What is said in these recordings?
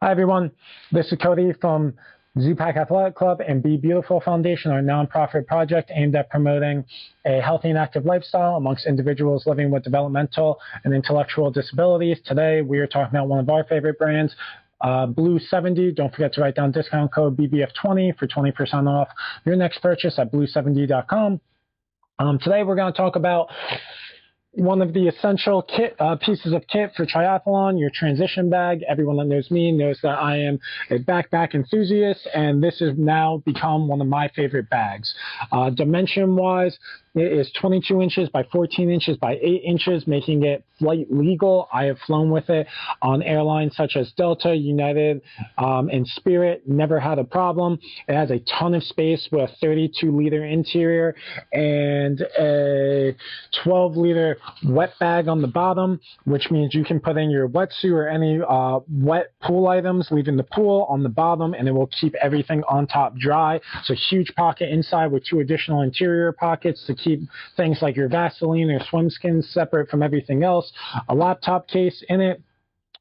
Hi, everyone. This is Cody from Pak Athletic Club and Be Beautiful Foundation, our nonprofit project aimed at promoting a healthy and active lifestyle amongst individuals living with developmental and intellectual disabilities. Today, we are talking about one of our favorite brands, Blueseventy. Don't forget to write down discount code BBF20 for 20% off your next purchase at blueseventy.com. Today, we're going to talk about one of the essential pieces of kit for triathlon, your transition bag. Everyone that knows me knows that I am a backpack enthusiast, and this has now become one of my favorite bags. Dimension-wise, it is 22 inches by 14 inches by 8 inches, making it flight legal. I have flown with it on airlines such as Delta, United, and Spirit. Never had a problem. It has a ton of space with a 32-liter interior and a 12-liter wet bag on the bottom, which means you can put in your wetsuit or any wet pool items, leaving the pool on the bottom, and it will keep everything on top dry. It's a huge pocket inside with 2 additional interior pockets to keep things like your Vaseline or swim skins separate from everything else. A laptop case in it.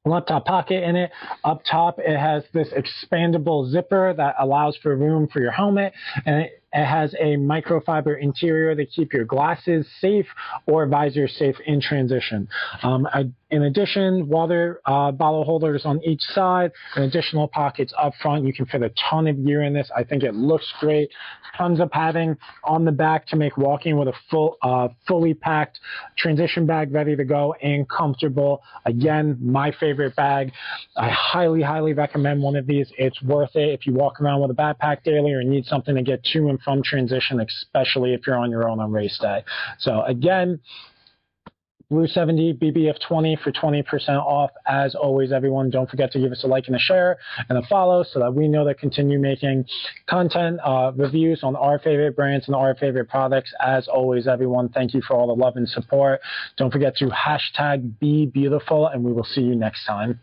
Laptop pocket in it. Up top, it has this expandable zipper that allows for room for your helmet, and it has a microfiber interior to keep your glasses safe or visor safe in transition. In addition, water bottle holders on each side and additional pockets up front. You can fit a ton of gear in this. I think it looks great. Tons of padding on the back to make walking with a fully packed transition bag ready to go and comfortable. Again, my favorite bag. I highly, highly recommend one of these. It's worth it if you walk around with a backpack daily or need something to get to and from transition, especially if you're on your own on race day. So again, Blueseventy BBF20 for 20% off. As always, everyone, don't forget to give us a like and a share and a follow so that we know to continue making content, reviews on our favorite brands and our favorite products. As always, everyone, thank you for all the love and support. Don't forget to hashtag BeBeautiful, and we will see you next time.